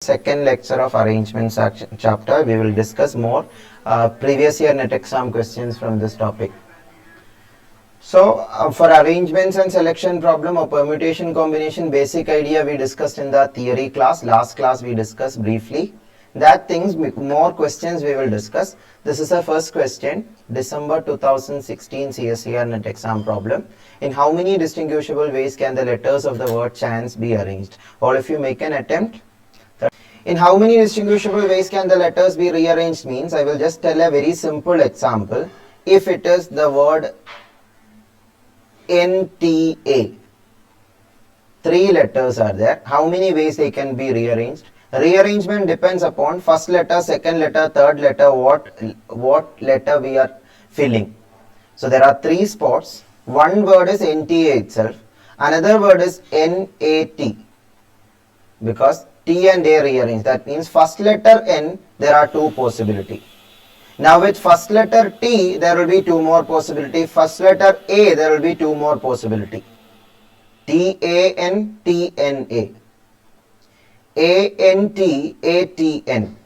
Second lecture of arrangements chapter. We will discuss more previous year net exam questions from this topic. So for arrangements and selection problem or permutation combination, basic idea we discussed in the theory class. Last class we discussed briefly. That things, more questions we will discuss. This is the first question, December 2016 CSIR-NET exam problem. In how many distinguishable ways can the letters of the word chance be arranged? All of you make an attempt. In how many distinguishable ways can the letters be rearranged means, I will just tell a very simple example. If it is the word NTA, 3 letters are there, how many ways they can be rearranged? Rearrangement depends upon first letter, second letter, third letter, what letter we are filling. So there are 3 spots. One word is NTA itself, another word is NAT, because T and A rearranged. That means first letter N, there are 2 possibilities. Now with first letter T, there will be 2 more possibilities. First letter A, there will be 2 more possibilities. TAN, TNA. ANT, ATN.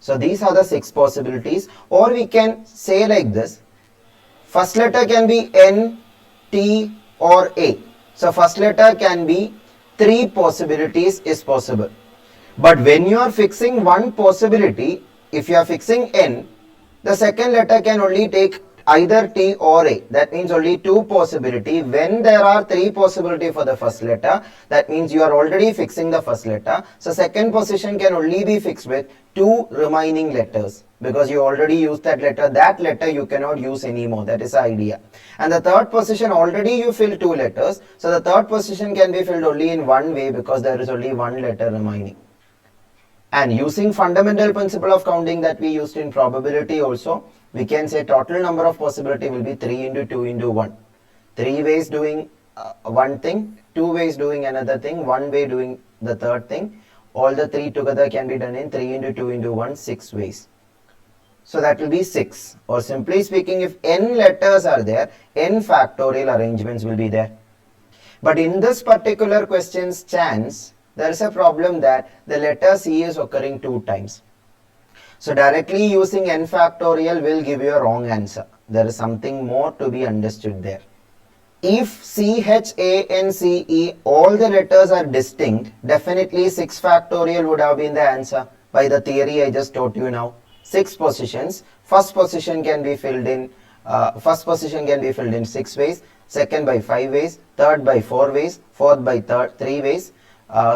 So these are the 6 possibilities. Or we can say like this. First letter can be N, T or A. So first letter can be 3 possibilities is possible. But when you are fixing one possibility, if you are fixing N, the second letter can only take either T or A. That means only 2 possibilities. When there are 3 possibilities for the first letter, that means you are already fixing the first letter. So second position can only be fixed with 2 remaining letters, because you already used that letter. That letter you cannot use anymore. That is the idea. And the third position, already you fill 2 letters. So the third position can be filled only in one way, because there is only 1 letter remaining. And using fundamental principle of counting that we used in probability also, we can say total number of possibility will be 3 into 2 into 1. 3 ways doing one thing, 2 ways doing another thing, 1 way doing the third thing. All the 3 together can be done in 3 into 2 into 1, 6 ways. So that will be 6. Or simply speaking, if n letters are there, n factorial arrangements will be there. But in this particular question's chance, there is a problem that the letter C is occurring 2 times. So directly using n factorial will give you a wrong answer. There is something more to be understood there. If C, H, A, N, C, E, all the letters are distinct, definitely 6 factorial would have been the answer by the theory I just taught you now. 6 positions. First position can be filled in 6 ways, second by 5 ways, third by 4 ways, fourth by 3 ways,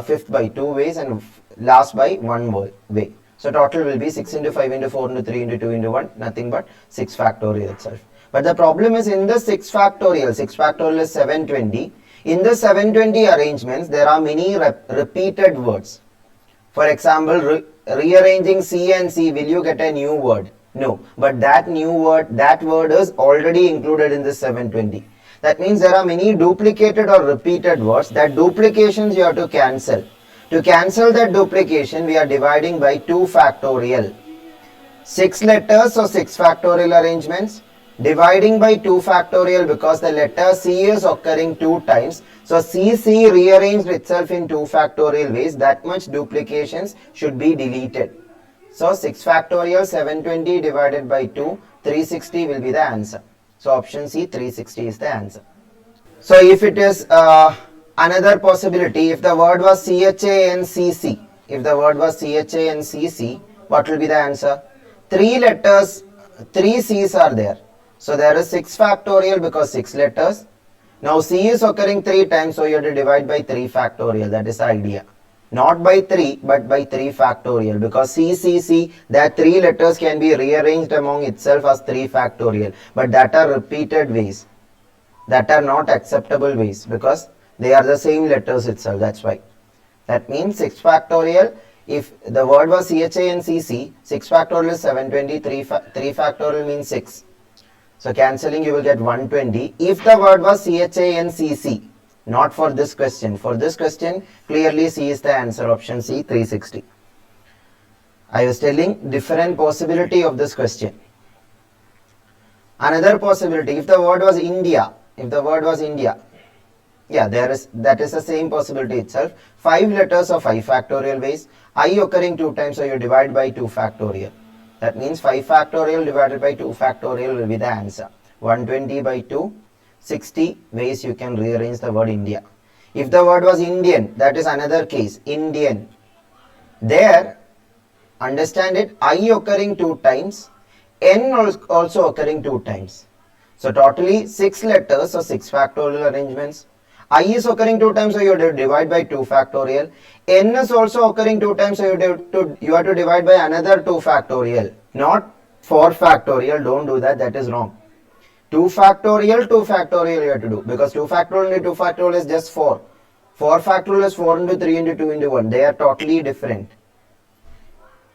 fifth by 2 ways, and last by 1 way. So total will be 6 into 5 into 4 into 3 into 2 into 1, nothing but 6 factorial itself. But the problem is in the 6 factorial is 720. In the 720 arrangements, there are many repeated words. For example, rearranging C and C, will you get a new word? No, but that word is already included in the 720. That means there are many duplicated or repeated words. That duplications you have to cancel. To cancel that duplication, we are dividing by 2 factorial. 6 letters, so 6 factorial arrangements. Dividing by 2 factorial because the letter C is occurring 2 times. So CC rearranged itself in 2 factorial ways. That much duplications should be deleted. So 6 factorial, 720 divided by 2, 360 will be the answer. So option C, 360 is the answer. So if it is another possibility, if the word was CHANCC, what will be the answer? 3 letters, 3 C's are there. So there is 6 factorial because 6 letters. Now C is occurring 3 times, so you have to divide by 3 factorial. That is the idea. Not by 3, but by 3 factorial, because C, that 3 letters can be rearranged among itself as 3 factorial. But that are repeated ways. That are not acceptable ways, because they are the same letters itself. That's why. That means 6 factorial. If the word was CHANCC, 6 factorial is 720, 3 factorial means 6. So cancelling, you will get 120. If the word was CHANCC, not for this question. For this question, clearly C is the answer. Option C, 360. I was telling different possibility of this question. Another possibility, if the word was India, Yeah, that is the same possibility itself. 5 letters of 5 factorial ways, I occurring 2 times, so you divide by 2 factorial. That means 5 factorial divided by 2 factorial will be the answer. 120 by 2, 60 ways you can rearrange the word India. If the word was Indian, that is another case, Indian. There, understand it, I occurring 2 times, N also occurring 2 times. So totally 6 letters, so 6 factorial arrangements. I is occurring 2 times, so you have to divide by 2 factorial. N is also occurring 2 times, so you have to divide by another 2 factorial. Not 4 factorial, don't do that, that is wrong. 2 factorial you have to do, because 2 factorial into 2 factorial is just 4. 4 factorial is 4 into 3 into 2 into 1. They are totally different.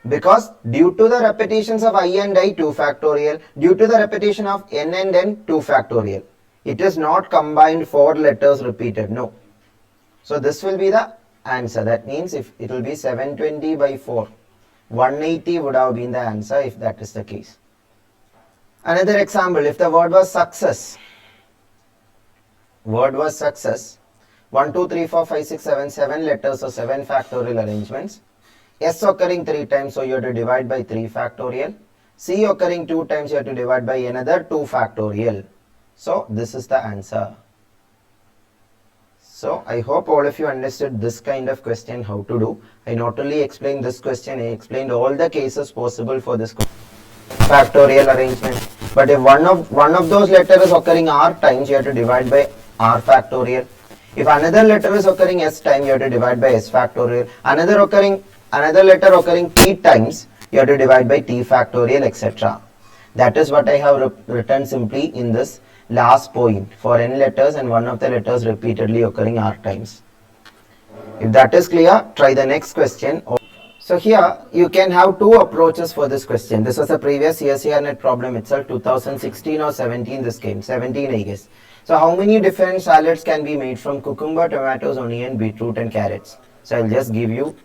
Because due to the repetitions of I and I, 2 factorial, due to the repetition of N and N, 2 factorial. It is not combined 4 letters repeated, no. So this will be the answer. That means if it will be 720 by 4, 180 would have been the answer if that is the case. Another example, if the word was success, 1, 2, 3, 4, 5, 6, 7, 7 letters, so 7 factorial arrangements. S occurring 3 times, so you have to divide by 3 factorial. C occurring 2 times, you have to divide by another 2 factorial. So this is the answer. So I hope all of you understood this kind of question how to do. I not only explained this question, I explained all the cases possible for this factorial arrangement. But if one of those letters is occurring R times, you have to divide by R factorial. If another letter is occurring S times, you have to divide by S factorial. Another letter occurring T times, you have to divide by T factorial, etc. That is what I have written simply in this last point for N letters and one of the letters repeatedly occurring R times. If that is clear, try the next question. So here you can have 2 approaches for this question. This was a previous CSIR-NET problem itself, 2016 or 17 this came, 17 I guess. So how many different salads can be made from cucumber, tomatoes, onion, beetroot and carrots? So I will just give you,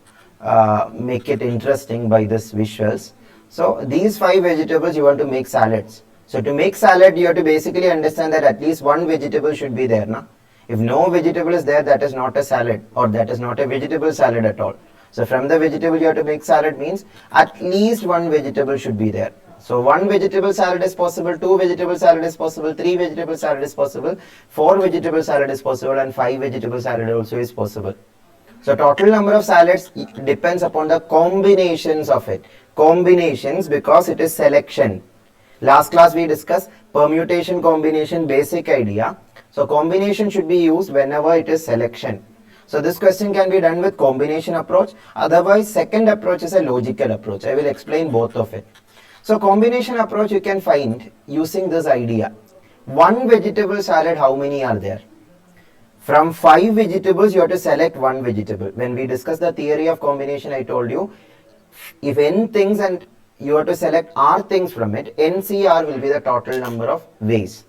make it interesting by this visuals. So these 5 vegetables you want to make salads. So to make salad, you have to basically understand that at least one vegetable should be there. Na? If no vegetable is there, that is not a salad, or that is not a vegetable salad at all. So from the vegetable you have to make salad means at least one vegetable should be there. So 1 vegetable salad is possible, 2 vegetable salad is possible, 3 vegetable salad is possible, 4 vegetable salad is possible, and 5 vegetable salad also is possible. So total number of salads depends upon the combinations of it. Combinations because it is selection. Last class we discussed permutation combination basic idea. So combination should be used whenever it is selection. So this question can be done with combination approach. Otherwise second approach is a logical approach. I will explain both of it. So combination approach you can find using this idea. 1 vegetable salad, how many are there? From 5 vegetables you have to select 1 vegetable. When we discussed the theory of combination, I told you if n things and you have to select R things from it, NCR will be the total number of ways.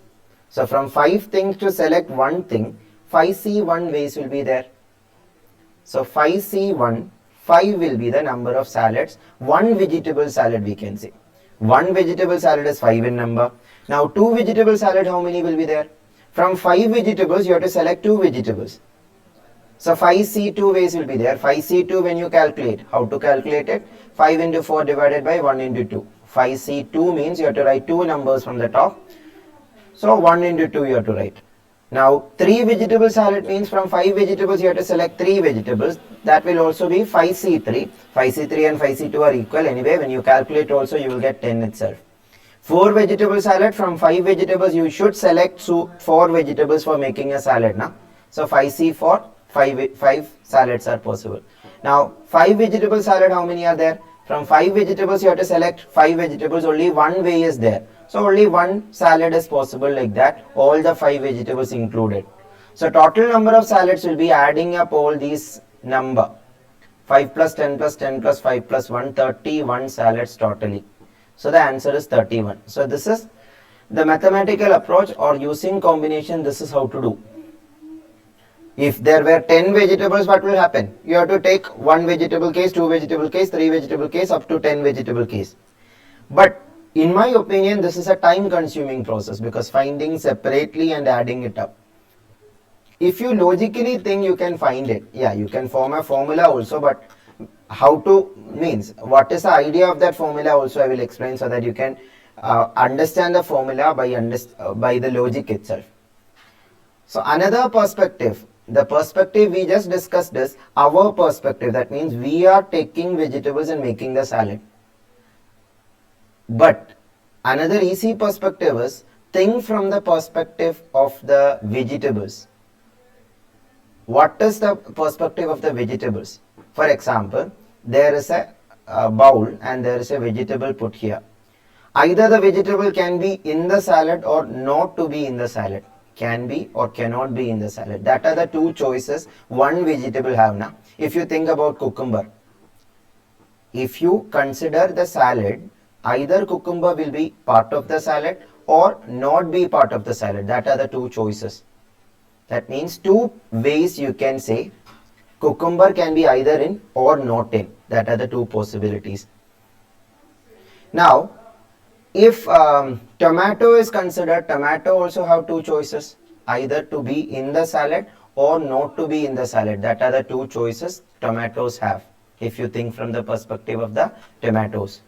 So from 5 things to select 1 thing, 5C1 ways will be there. So 5C1, 5 will be the number of salads. 1 vegetable salad we can say. 1 vegetable salad is 5 in number. Now 2 vegetable salad, how many will be there? From 5 vegetables you have to select 2 vegetables. So 5C2 ways will be there. 5C2 when you calculate, how to calculate it? 5 into 4 divided by 1 into 2. 5C2 means you have to write 2 numbers from the top. So 1 into 2 you have to write. Now 3 vegetable salad means from 5 vegetables you have to select 3 vegetables. That will also be 5C3. 5C3 and 5C2 are equal anyway. When you calculate also you will get 10 itself. 4 vegetable salad, from 5 vegetables you should select 4 vegetables for making a salad. Na? So 5C4, 5 salads are possible. Now 5 vegetable salad, how many are there? From 5 vegetables you have to select 5 vegetables, only 1 way is there. So only 1 salad is possible like that, all the 5 vegetables included. So total number of salads will be adding up all these number. 5 plus 10 plus 10 plus 5 plus 1, 31 salads totally. So the answer is 31. So this is the mathematical approach, or using combination, this is how to do. If there were 10 vegetables, what will happen? You have to take 1 vegetable case, 2 vegetable case, 3 vegetable case, up to 10 vegetable case. But in my opinion, this is a time consuming process because finding separately and adding it up. If you logically think you can find it, yeah, you can form a formula also, but how to means what is the idea of that formula also I will explain, so that you can understand the formula by the logic itself. So another perspective, the perspective we just discussed is our perspective. That means we are taking vegetables and making the salad. But another easy perspective is think from the perspective of the vegetables. What is the perspective of the vegetables? For example, there is a bowl and there is a vegetable put here. Either the vegetable can be in the salad or not to be in the salad. Can be or cannot be in the salad. That are the two choices one vegetable have now. If you think about cucumber, if you consider the salad, either cucumber will be part of the salad or not be part of the salad. That are the two choices. That means two ways you can say cucumber can be either in or not in. That are the two possibilities. Now, if tomato is considered, tomato also have two choices, either to be in the salad or not to be in the salad. That are the two choices tomatoes have, if you think from the perspective of the tomatoes.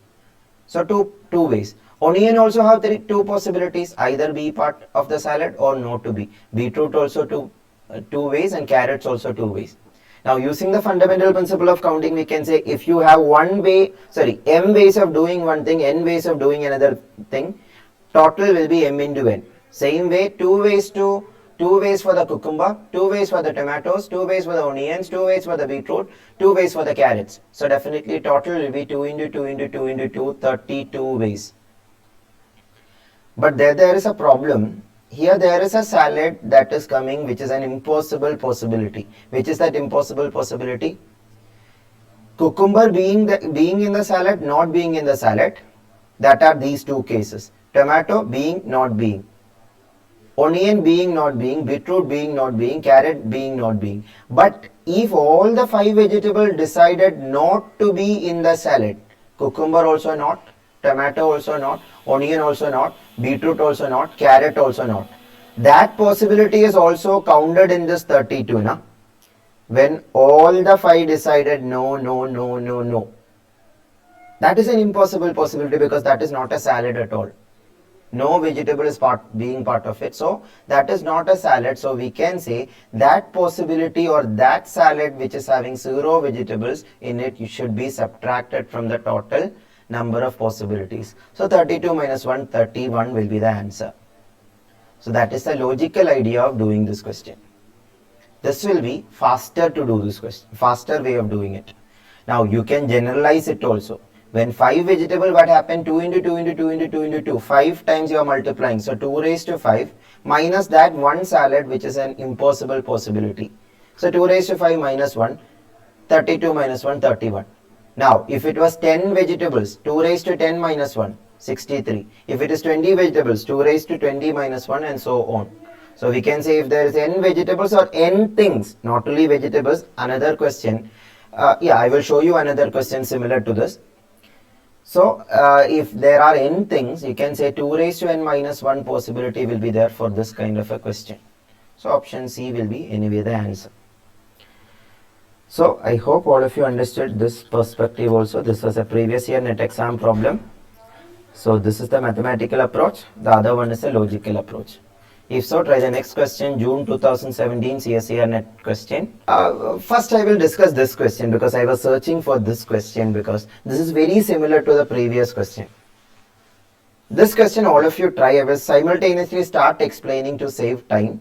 So two ways. Onion also have two possibilities, either be part of the salad or not to be. Beetroot also two ways, and carrots also two ways. Now, using the fundamental principle of counting, we can say if you have m ways of doing one thing, n ways of doing another thing, total will be m into n. Same way, two ways for the cucumber, 2 ways for the tomatoes, 2 ways for the onions, 2 ways for the beetroot, 2 ways for the carrots. So definitely total will be 2 into 2 into 2 into 2, 32 ways. But there is a problem. Here there is a salad that is coming, which is an impossible possibility. Which is that impossible possibility? Cucumber being in the salad, not being in the salad. That are these two cases. Tomato being, not being. Onion being, not being. Beetroot being, not being. Carrot being, not being. But if all the 5 vegetables decided not to be in the salad, cucumber also not, tomato also not, onion also not, beetroot also not, carrot also not. That possibility is also counted in this 32, na? When all the 5 decided no, no, no, no, no. That is an impossible possibility, because that is not a salad at all. No vegetable is being part of it. So that is not a salad. So we can say that possibility or that salad which is having 0 vegetables in it, you should be subtracted from the total number of possibilities. So 32 minus 1, 31 will be the answer. So that is the logical idea of doing this question. This will be faster to do this question, faster way of doing it. Now you can generalize it also. When 5 vegetable, what happened? 2 into 2 into 2 into 2 into 2. 5 times you are multiplying. So 2 raised to 5 minus that one salad, which is an impossible possibility. So 2 raised to 5 minus 1, 32 minus 1, 31. Now, if it was 10 vegetables, 2 raised to 10 minus 1, 63. If it is 20 vegetables, 2 raised to 20 minus 1, and so on. So we can say if there is n vegetables or n things, not only vegetables, another question. I will show you another question similar to this. So, if there are n things, you can say 2 raised to n minus 1 possibility will be there for this kind of a question. So, option C will be anyway the answer. So, I hope all of you understood this perspective also. This was a previous year NET exam problem. So, this is the mathematical approach. The other one is the logical approach. If so, try the next question, June 2017 CSIR-NET question. First, I will discuss this question because I was searching for this question because this is very similar to the previous question. This question, all of you try. I will simultaneously start explaining to save time.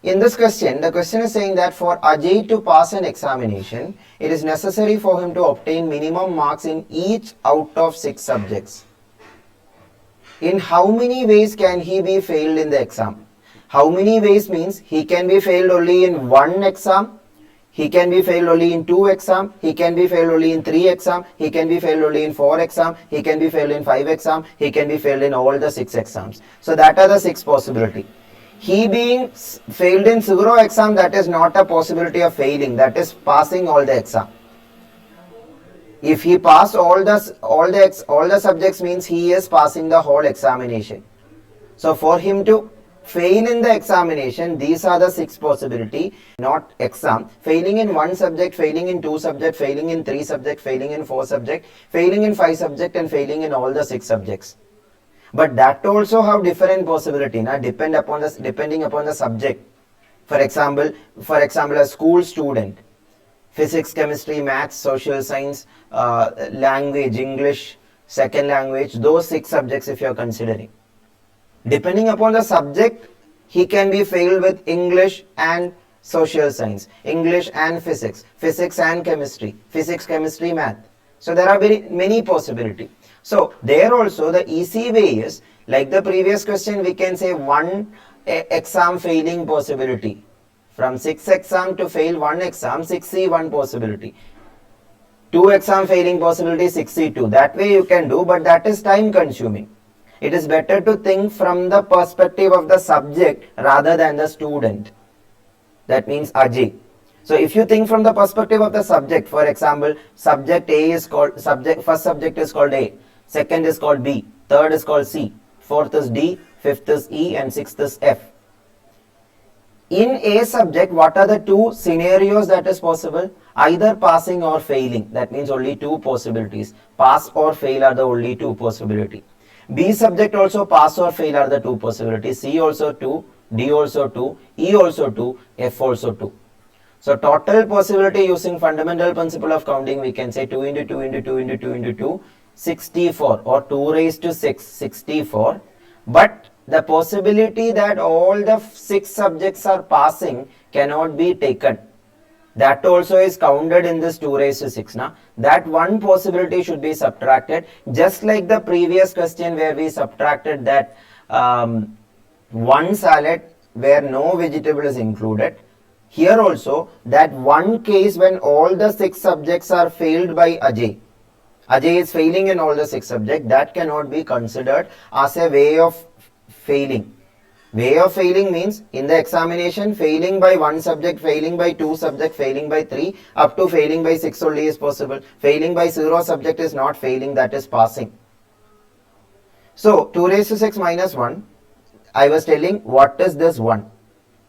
In this question, the question is saying that for Ajay to pass an examination, it is necessary for him to obtain minimum marks in each out of 6 subjects. In how many ways can he be failed in the exam? How many ways means he can be failed only in 1 exam, he can be failed only in 2 exam, he can be failed only in 3 exam, he can be failed only in 4 exam, he can be failed in 5 exam, he can be failed in all the 6 exams. So that are the 6 possibility. He being failed in 0 exam, that is not a possibility of failing, that is passing all the exam. If he passed all the subjects means he is passing the whole examination. So for him to fail in the examination, these are the 6 possibility, not exam. Failing in 1 subject, failing in 2 subject, failing in 3 subject, failing in 4 subject, failing in 5 subject, and failing in all the 6 subjects. But that also have different possibility, depending upon the subject. For example, a school student, physics, chemistry, maths, social science, language, English, second language, those 6 subjects if you are considering. Depending upon the subject, he can be failed with English and social science, English and physics, physics and chemistry, physics, chemistry, math. So there are very many possibilities. So there also the easy way is, like the previous question, we can say 1 exam failing possibility. From 6 exam to fail 1 exam, 6C 1 possibility. 2 exam failing possibility, 6C2. That way you can do, but that is time consuming. It is better to think from the perspective of the subject rather than the student. That means Ajay. So if you think from the perspective of the subject, for example, subject A is called, first subject is called A, second is called B, third is called C, fourth is D, fifth is E, and sixth is F. In A subject, what are the 2 scenarios that is possible? Either passing or failing. That means only 2 possibilities. Pass or fail are the only 2 possibilities. B subject also pass or fail are the 2 possibilities. C also 2, D also 2, E also 2, F also 2. So total possibility using fundamental principle of counting, we can say 2 into 2 into 2 into 2 into 2, 64, or 2 raised to 6, 64. But the possibility that all the 6 subjects are passing cannot be taken. That also is counted in this 2 raised to 6. That one possibility should be subtracted, just like the previous question where we subtracted that 1 salad where no vegetable is included. Here also, that one case when all the 6 subjects are failed by Ajay. Ajay is failing in all the 6 subjects. That cannot be considered as a way of failing. Way of failing means in the examination, failing by 1 subject, failing by 2 subject, failing by 3, up to failing by 6 only is possible. Failing by 0 subject is not failing, that is passing. So 2 raised to 6 minus 1, I was telling what is this 1?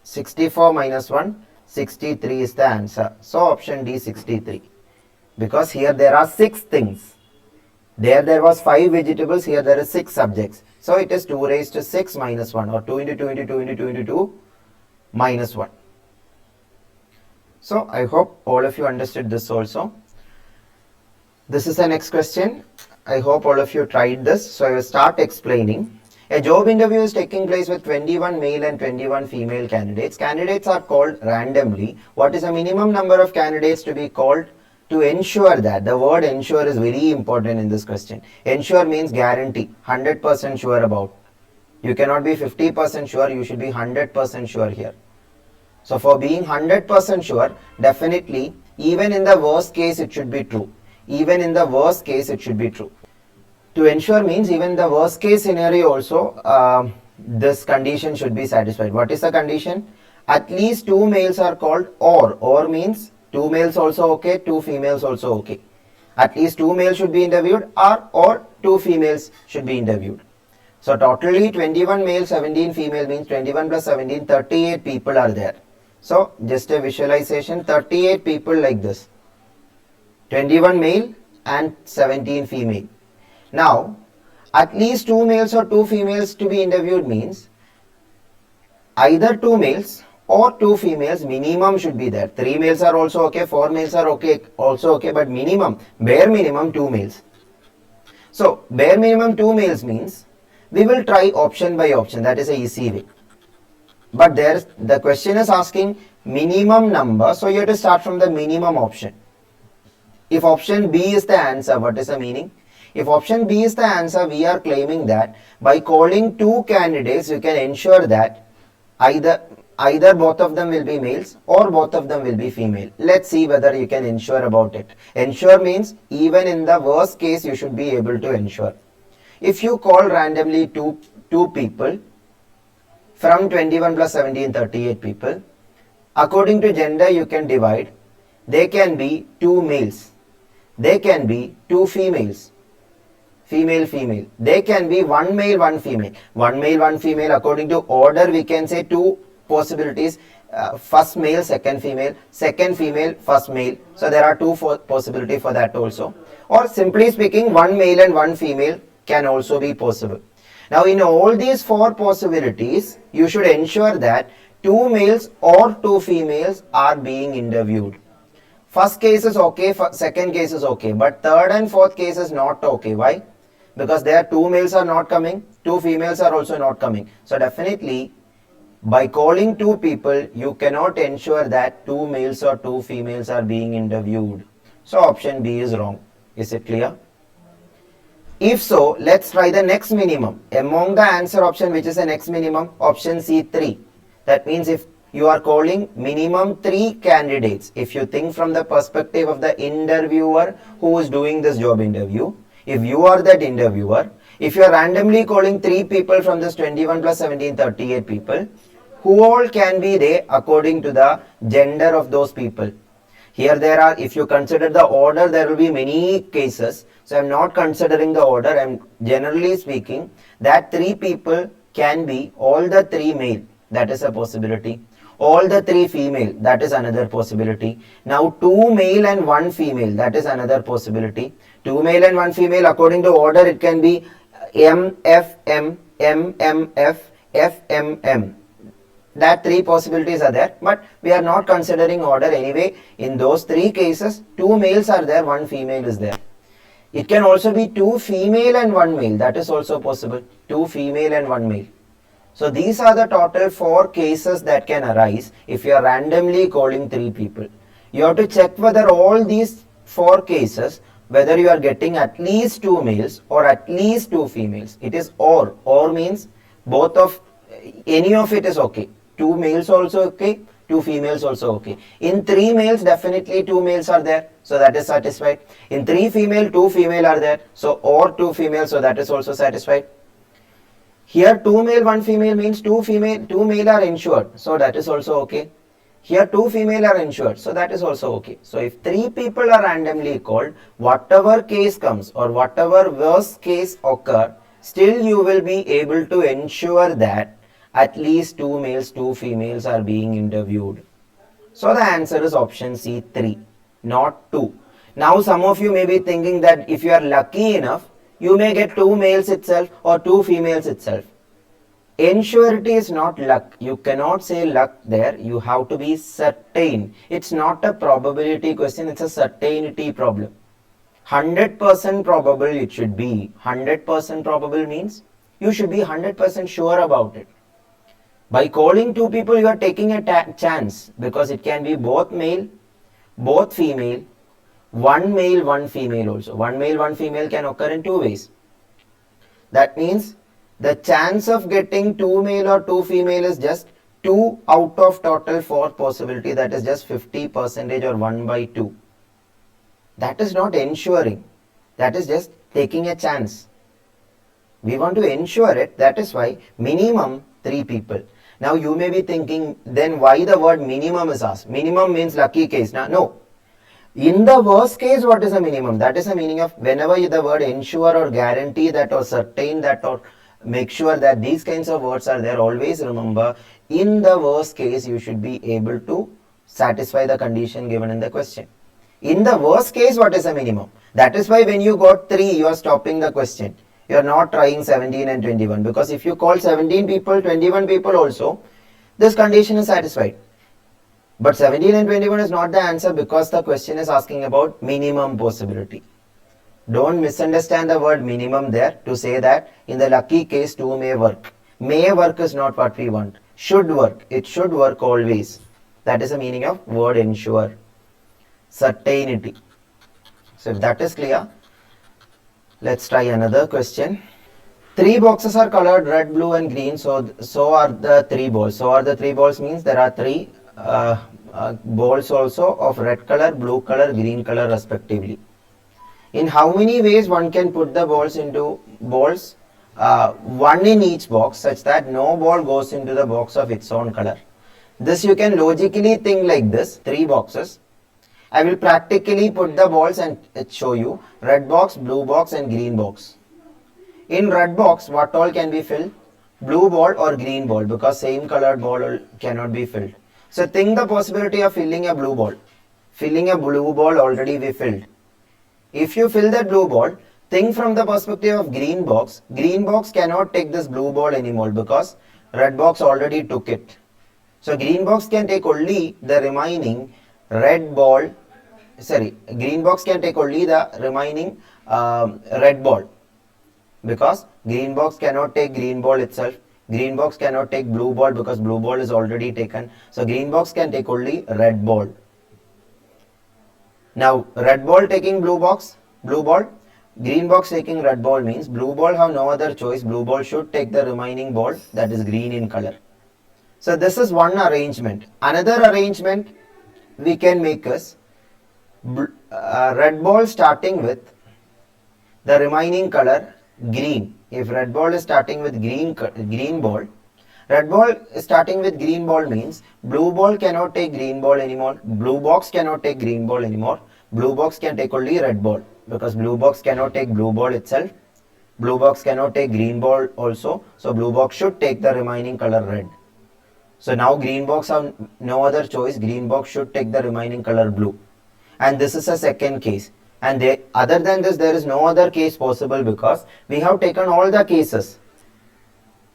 64 minus 1, 63 is the answer. So option D, 63. Because here there are 6 things. There was 5 vegetables, here there is 6 subjects. So it is 2 raised to 6 minus 1, or 2 into 2 into 2 into 2 into 2 minus 1. So I hope all of you understood this also. This is the next question. I hope all of you tried this. So I will start explaining. A job interview is taking place with 21 male and 21 female candidates. Candidates are called randomly. What is the minimum number of candidates to be called? To ensure that, the word ensure is very important in this question. Ensure means guarantee, 100% sure about. You cannot be 50% sure, you should be 100% sure here. So for being 100% sure, definitely, even in the worst case, it should be true. Even in the worst case, it should be true. To ensure means even the worst case scenario also, this condition should be satisfied. What is the condition? At least 2 males are called or. Or means 2 males also okay, 2 females also okay. At least 2 males should be interviewed or 2 females should be interviewed. So totally 21 male, 17 female means 21 plus 17, 38 people are there. So just a visualization, 38 people like this. 21 male and 17 female. Now, at least 2 males or 2 females to be interviewed means either 2 males or 2 females minimum should be there. 3 males are also okay, 4 males are okay, also okay, but minimum, bare minimum 2 males. So, bare minimum 2 males means we will try option by option, that is a easy way. But the question is asking minimum number, so you have to start from the minimum option. If option B is the answer, what is the meaning? If option B is the answer, we are claiming that by calling 2 candidates, you can ensure that either both of them will be males or both of them will be female. Let's see whether you can ensure about it. Ensure means even in the worst case, you should be able to ensure. If you call randomly two people from 21 plus 17, 38 people, according to gender, you can divide. They can be 2 males. They can be 2 females. female, female. They can be one male, one female. One male, one female. According to order, we can say two possibilities. First male, second female, first male. So there are two possibilities for that also. Or simply speaking, one male and one female can also be possible. Now in all these four possibilities, you should ensure that two males or two females are being interviewed. First case is okay, second case is okay, but third and fourth case is not okay. Why? Because there two males are not coming, two females are also not coming. So definitely, by calling two people, you cannot ensure that two males or two females are being interviewed. So option B is wrong. Is it clear? If so, let's try the next minimum. Among the answer option, which is the next minimum? Option C, 3. That means if you are calling minimum 3 candidates, if you think from the perspective of the interviewer who is doing this job interview, if you are that interviewer, if you are randomly calling 3 people from this 21 plus 17, 38 people, who all can be there according to the gender of those people? Here there are, if you consider the order, there will be many cases. So I am not considering the order. I am generally speaking that 3 people can be all the 3 male. That is a possibility. All the 3 female. That is another possibility. Now 2 male and 1 female. That is another possibility. 2 male and 1 female, according to order, it can be MFM, MMF, FMM. That 3 possibilities are there, but we are not considering order anyway. In those 3 cases, 2 males are there, 1 female is there. It can also be 2 female and 1 male. That is also possible. 2 female and 1 male. So these are the total 4 cases that can arise if you are randomly calling 3 people. You have to check whether all these 4 cases, whether you are getting at least 2 males or at least 2 females. It is or. Or means both of, any of it is okay. 2 males also okay, 2 females also okay. In 3 males, definitely 2 males are there. So that is satisfied. In 3 female, 2 female are there. So or 2 females, so that is also satisfied. Here 2 male, 1 female means 2 male are ensured. So that is also okay. Here 2 female are ensured. So that is also okay. So if 3 people are randomly called, whatever case comes or whatever worst case occur, still you will be able to ensure that at least 2 males, 2 females are being interviewed. So the answer is option C, 3, not 2. Now some of you may be thinking that if you are lucky enough, you may get 2 males itself or 2 females itself. Ensurety is not luck. You cannot say luck there. You have to be certain. It's not a probability question. It's a certainty problem. 100% probable it should be. 100% probable means you should be 100% sure about it. By calling 2 people, you are taking a chance because it can be both male, both female, 1 male, 1 female also. 1 male, 1 female can occur in 2 ways. That means the chance of getting 2 male or 2 female is just 2 out of total 4 possibility. That is just 50% or 1 by 2. That is not ensuring. That is just taking a chance. We want to ensure it. That is why minimum 3 people. Now you may be thinking, then why the word minimum is asked? Minimum means lucky case. Now, no. In the worst case, what is a minimum? That is the meaning of whenever the word ensure or guarantee that or certain that or make sure that these kinds of words are there. Always remember, in the worst case, you should be able to satisfy the condition given in the question. In the worst case, what is a minimum? That is why when you got 3, you are stopping the question. You are not trying 17 and 21 because if you call 17 people, 21 people also, this condition is satisfied. But 17 and 21 is not the answer because the question is asking about minimum possibility. Don't misunderstand the word minimum there to say that in the lucky case 2 may work. May work is not what we want. Should work. It should work always. That is the meaning of word ensure. Certainty. So if that is clear, let's try another question. 3 boxes are colored red, blue and green. So are the 3 balls. So are the 3 balls means there are 3 balls also of red color, blue color, green color respectively. In how many ways one can put the balls into balls? 1 in each box such that no ball goes into the box of its own color. This you can logically think like this, 3 boxes. I will practically put the balls and show you red box, blue box and green box. In red box, what all can be filled? Blue ball or green ball, because same colored ball cannot be filled. So think the possibility of filling a blue ball. Filling a blue ball already we filled. If you fill that blue ball, think from the perspective of green box. Green box cannot take this blue ball anymore because red box already took it. So green box can take only the remaining red ball. Sorry, green box can take only the remaining red ball, because green box cannot take green ball itself. Green box cannot take blue ball because blue ball is already taken. So green box can take only red ball. Now red ball taking blue ball, green box taking red ball means blue ball have no other choice. Blue ball should take the remaining ball that is green in color. So this is one arrangement. Another arrangement we can make is red ball starting with the remaining color green. If red ball is starting with green ball, red ball is starting with green ball means blue ball cannot take green ball anymore. Blue box cannot take green ball anymore. Blue box can take only red ball, because blue box cannot take blue ball itself. Blue box cannot take green ball also. So blue box should take the remaining color red. So now green box have no other choice. Green box should take the remaining color blue. And this is a second case. And other than this, there is no other case possible, because we have taken all the cases.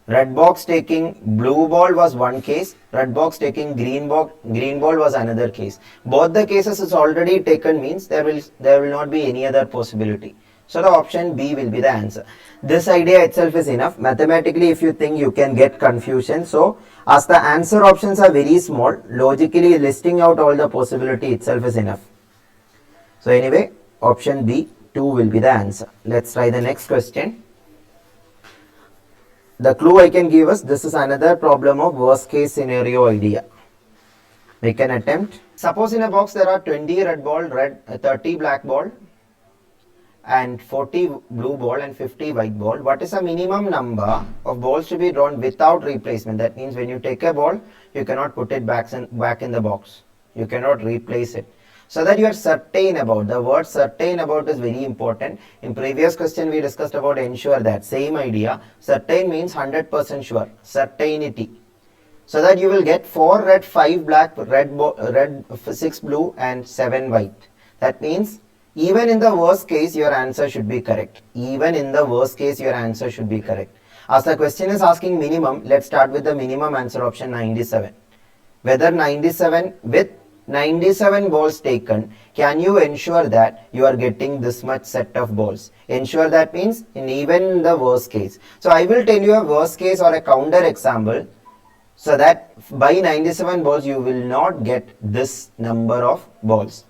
Red box taking blue ball was one case. Red box taking green ball was another case. Both the cases is already taken means there will not be any other possibility. So the option B will be the answer. This idea itself is enough. Mathematically, if you think, you can get confusion. So as the answer options are very small, logically listing out all the possibility itself is enough. So anyway, option B, 2 will be the answer. Let's try the next question. The clue I can give us, this is another problem of worst case scenario idea. We can attempt. Suppose in a box there are 20 red ball, 30 black ball, and 40 blue ball and 50 white ball. What is the minimum number of balls to be drawn without replacement? That means when you take a ball, you cannot put it back in the box. You cannot replace it. So that you are certain about. The word certain about is very important. In previous question we discussed about ensure that. Same idea. Certain means 100% sure. Certainty. So that you will get 4 red, 5 black, red 6 blue and 7 white. That means even in the worst case your answer should be correct. Even in the worst case your answer should be correct. As the question is asking minimum, let's start with the minimum answer option 97. Whether 97 with 97 balls taken, can you ensure that you are getting this much set of balls? Ensure that means even the worst case. So I will tell you a worst case or a counter example, so that by 97 balls you will not get this number of balls.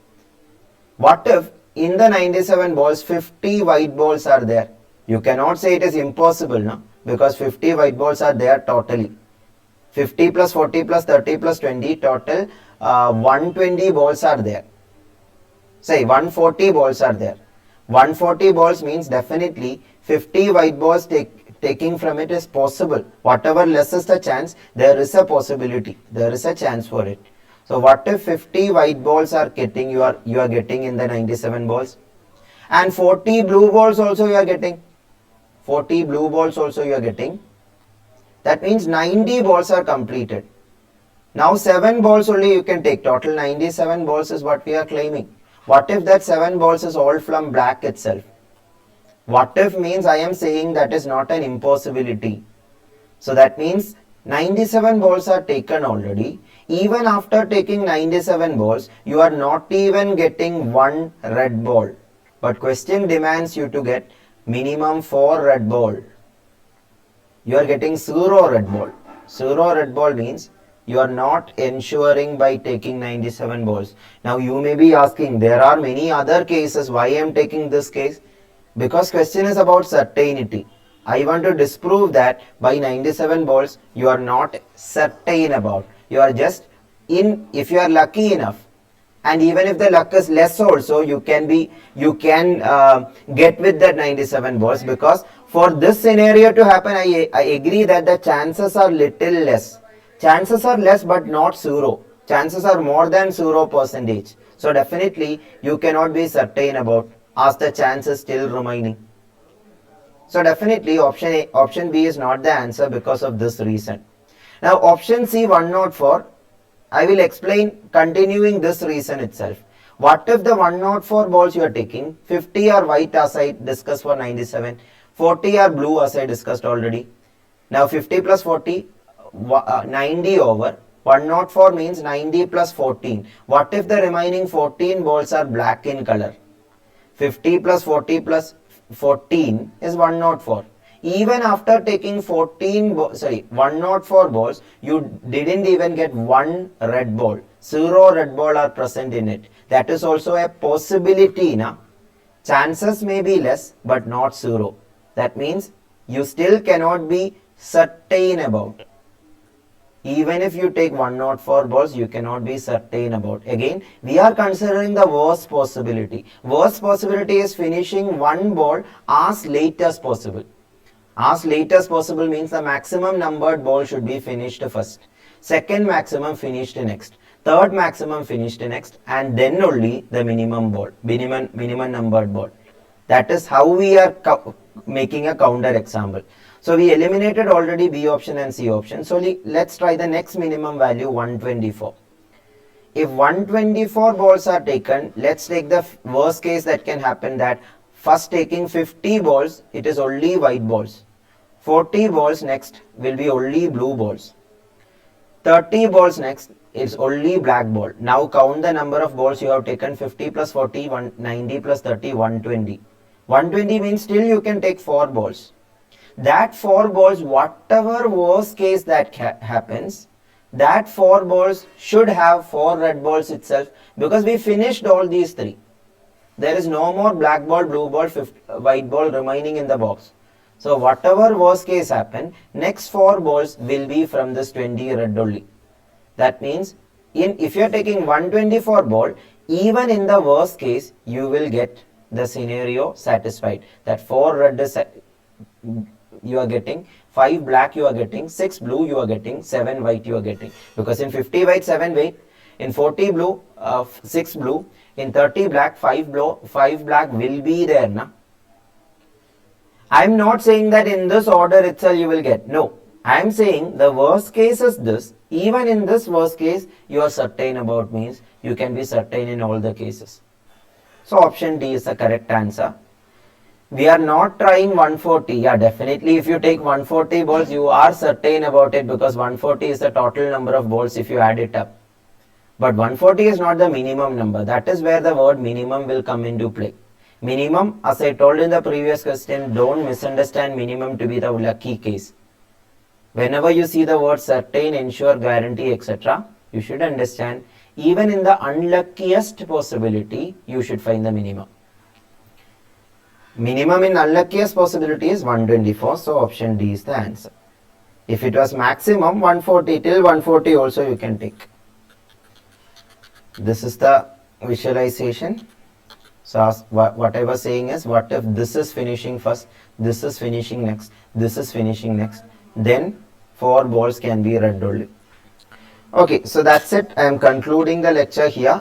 What if in the 97 balls 50 white balls are there? You cannot say it is impossible, no? Because 50 white balls are there totally. 50 plus 40 plus 30 plus 20 total 120 balls are there. Say 140 balls are there. 140 balls means definitely 50 white balls taking from it is possible. Whatever less is the chance, there is a possibility. There is a chance for it. So what if 50 white balls are getting you are getting in the 97 balls, and 40 blue balls also you are getting. 40 blue balls also you are getting. That means 90 balls are completed. Now 7 balls only you can take. Total 97 balls is what we are claiming. What if that 7 balls is all from black itself? What if means I am saying that is not an impossibility. So that means 97 balls are taken already. Even after taking 97 balls, you are not even getting one red ball. But question demands you to get minimum 4 red ball. You are getting 0 red ball. 0 red ball means you are not ensuring by taking 97 balls. Now you may be asking, there are many other cases, why I am taking this case? Because question is about certainty. I want to disprove that by 97 balls you are not certain about. You are just in, if you are lucky enough, and even if the luck is less also, you can get with that 97 balls, because for this scenario to happen, I agree that the chances are little less. Chances are less but not 0. Chances are more than 0%. So definitely you cannot be certain about, as the chance is still remaining. So definitely option B is not the answer because of this reason. Now option C 104, I will explain continuing this reason itself. What if the 104 balls you are taking, 50 are white as I discussed for 97, 40 are blue as I discussed already. Now 50 plus 40, 90 over. 104 means 90 plus 14. What if the remaining 14 balls are black in color? 50 plus 40 plus 14 is 104. Even after taking 104 balls, you didn't even get one red ball. 0 red ball are present in it. That is also a possibility. Na? Chances may be less, but not 0. That means you still cannot be certain about. Even if you take 104 balls, you cannot be certain about. Again, we are considering the worst possibility. Worst possibility is finishing one ball as late as possible. As late as possible means the maximum numbered ball should be finished first. Second maximum finished next. Third maximum finished next. And then only the minimum ball, minimum numbered ball. That is how we are making a counter example. So we eliminated already B option and C option. So let's try the next minimum value 124. If 124 balls are taken, let's take the worst case that can happen, that first taking 50 balls, it is only white balls. 40 balls next will be only blue balls. 30 balls next is only black ball. Now count the number of balls you have taken. 50 plus 40, 90 plus 30, 120. 120 means still you can take 4 balls. That 4 balls, whatever worst case that happens, that 4 balls should have 4 red balls itself, because we finished all these 3. There is no more black ball, blue ball, white ball remaining in the box. So whatever worst case happen, next 4 balls will be from this 20 red only. That means if you are taking 124 ball, even in the worst case, you will get the scenario satisfied. That 4 red is you are getting, 5 black you are getting, 6 blue you are getting, 7 white you are getting. Because in 50 white, 7 white, in 40 blue, 6 blue, in 30 black, 5 black will be there. Na? I am not saying that in this order itself you will get. No. I am saying the worst case is this. Even in this worst case, you are certain about, means you can be certain in all the cases. So option D is the correct answer. We are not trying 140. Yeah, definitely if you take 140 balls, you are certain about it, because 140 is the total number of balls if you add it up. But 140 is not the minimum number. That is where the word minimum will come into play. Minimum, as I told in the previous question, don't misunderstand minimum to be the lucky case. Whenever you see the word certain, ensure, guarantee, etc., you should understand even in the unluckiest possibility, you should find the minimum. Minimum in unluckiest possibility is 124, so option D is the answer. If it was maximum 140, till 140 also you can take. This is the visualization. So what I was saying is, what if this is finishing first, this is finishing next, this is finishing next, then 4 balls can be red only. Okay, so that's it. I am concluding the lecture here.